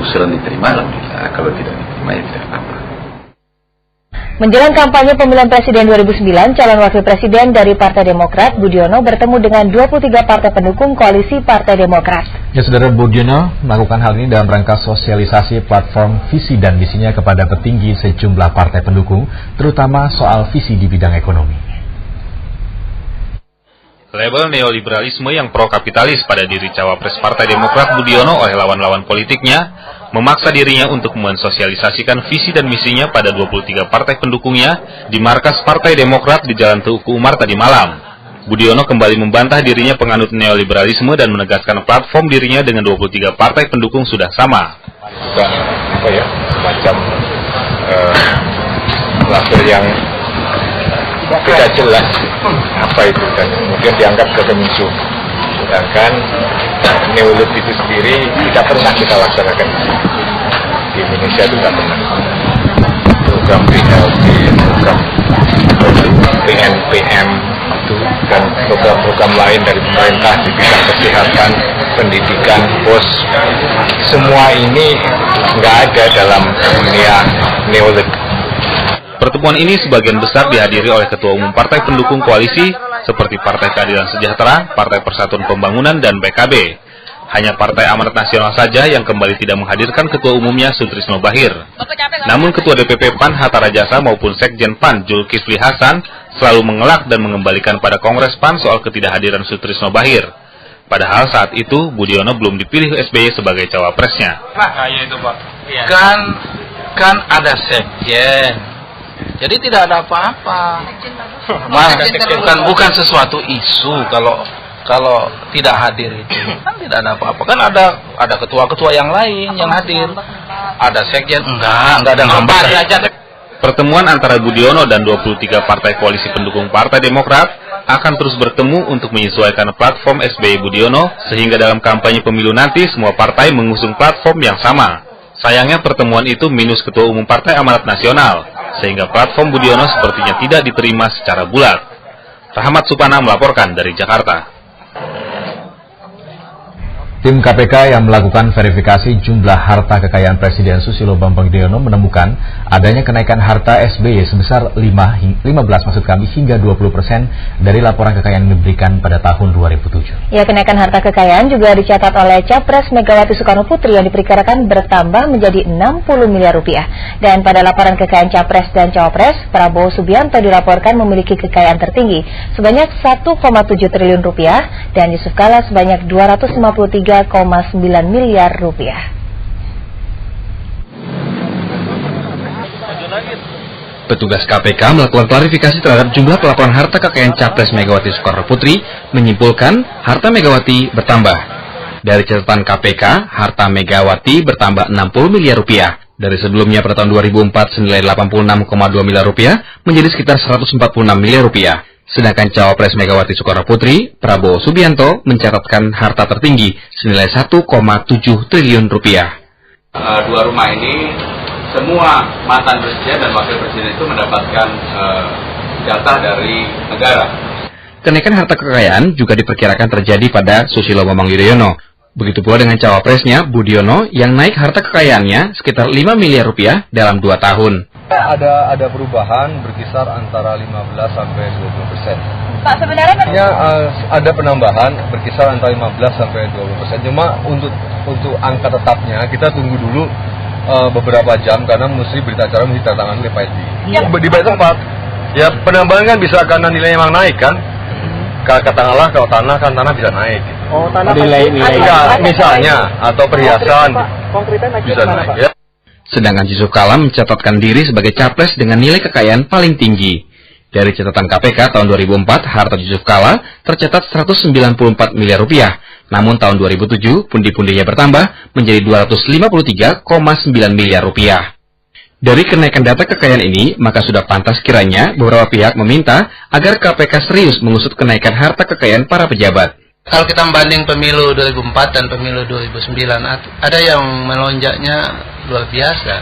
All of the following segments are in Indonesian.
usulan diterima, alhamdulillah. Kalau tidak diterima, ya tidak apa-apa. Menjelang kampanye pemilihan presiden 2009, calon wakil presiden dari Partai Demokrat, Budiono, bertemu dengan 23 partai pendukung koalisi Partai Demokrat. Ya, Saudara, Budiono melakukan hal ini dalam rangka sosialisasi platform visi dan misinya kepada petinggi sejumlah partai pendukung, terutama soal visi di bidang ekonomi. Label neoliberalisme yang pro-kapitalis pada diri cawapres Partai Demokrat Budiono oleh lawan-lawan politiknya memaksa dirinya untuk mensosialisasikan visi dan misinya pada 23 partai pendukungnya di markas Partai Demokrat di Jalan Teuku Umar tadi malam. Budiono kembali membantah dirinya penganut neoliberalisme dan menegaskan platform dirinya dengan 23 partai pendukung sudah sama. Bukan semacam label yang tidak jelas apa itu, dan kemudian dianggap kegemusuh. Sedangkan neolib itu sendiri tidak pernah kita laksanakan di Indonesia, itu tidak pernah. Program PLT, program PNPM itu, dan program-program lain dari pemerintah di bidang kesehatan, pendidikan, BOS, semua ini nggak ada dalam dunia neolib. Pertemuan ini sebagian besar dihadiri oleh ketua umum partai pendukung koalisi seperti Partai Keadilan Sejahtera, Partai Persatuan Pembangunan, dan PKB. Hanya Partai Amanat Nasional saja yang kembali tidak menghadirkan ketua umumnya Sutrisno Bahir. Namun ketua DPP PAN Hatta Rajasa maupun Sekjen PAN Zulkifli Hasan selalu mengelak dan mengembalikan pada Kongres PAN soal ketidakhadiran Sutrisno Bahir. Padahal saat itu Budiono belum dipilih SBY sebagai cawapresnya. Nah, itu Pak. Kan ada Sekjen. Jadi tidak ada apa-apa. Bukan sesuatu isu kalau tidak hadir itu. Kan tidak ada apa-apa. Kan ada ketua-ketua yang lain yang hadir. Ada sekjen, enggak ada gambar. Pertemuan antara Budiono dan 23 partai koalisi pendukung Partai Demokrat akan terus bertemu untuk menyesuaikan platform SBY Budiono sehingga dalam kampanye pemilu nanti semua partai mengusung platform yang sama. Sayangnya pertemuan itu minus ketua umum Partai Amanat Nasional, sehingga platform Budiono sepertinya tidak diterima secara bulat. Rahmat Supana melaporkan dari Jakarta. Tim KPK yang melakukan verifikasi jumlah harta kekayaan Presiden Susilo Bambang Yudhoyono menemukan adanya kenaikan harta SBY sebesar 15 hingga 20% dari laporan kekayaan yang diberikan pada tahun 2007. Ya, kenaikan harta kekayaan juga dicatat oleh Capres Megawati Soekarno Putri yang diperkirakan bertambah menjadi 60 miliar rupiah. Dan pada laporan kekayaan Capres dan Cawapres, Prabowo Subianto dilaporkan memiliki kekayaan tertinggi sebanyak 1,7 triliun rupiah dan Yusuf Kala sebanyak 253,9 miliar rupiah. Petugas KPK melakukan klarifikasi terhadap jumlah pelaporan harta kekayaan Capres Megawati Soekarno Putri, menyimpulkan harta Megawati bertambah. Dari catatan KPK, harta Megawati bertambah 60 miliar rupiah. Dari sebelumnya pada tahun 2004 senilai 86,2 miliar rupiah menjadi sekitar 146 miliar rupiah. Sedangkan Cawapres Megawati Soekarno Putri, Prabowo Subianto, mencatatkan harta tertinggi senilai 1,7 triliun rupiah. Dua rumah ini, semua mantan presiden dan wakil presiden itu mendapatkan jatah dari negara. Kenaikan harta kekayaan juga diperkirakan terjadi pada Susilo Bambang Yudhoyono. Begitu pula dengan cawapresnya, Budiono, yang naik harta kekayaannya sekitar 5 miliar rupiah dalam 2 tahun. Ada perubahan berkisar antara 15 sampai 20%. Pak, sebenarnya ada penambahan berkisar antara 15 sampai 20%. Cuma untuk angka tetapnya kita tunggu dulu beberapa jam karena mesti berita acara mesti ditandatangani oleh Pak SBY. Ya. Di baik tempat. Ya, penambahan kan bisa karena nilainya memang naik kan. Katakanlah kalau tanah kan tanah bisa naik. Oh, tanah nilai misalnya atau perhiasan bisa naik ya. Sedangkan Yusuf Kala mencatatkan diri sebagai capres dengan nilai kekayaan paling tinggi. Dari catatan KPK tahun 2004, harta Yusuf Kala tercatat 194 miliar rupiah. Namun tahun 2007, pundi-pundinya bertambah menjadi 253,9 miliar rupiah. Dari kenaikan data kekayaan ini, maka sudah pantas kiranya beberapa pihak meminta agar KPK serius mengusut kenaikan harta kekayaan para pejabat. Kalau kita membanding pemilu 2004 dan pemilu 2009, ada yang melonjaknya luar biasa.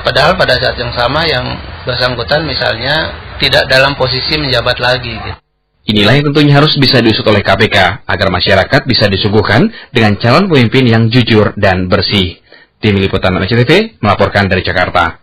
Padahal pada saat yang sama yang bersangkutan misalnya tidak dalam posisi menjabat lagi. Inilah yang tentunya harus bisa diusut oleh KPK agar masyarakat bisa disuguhkan dengan calon pemimpin yang jujur dan bersih. Tim Liputan SCTV melaporkan dari Jakarta.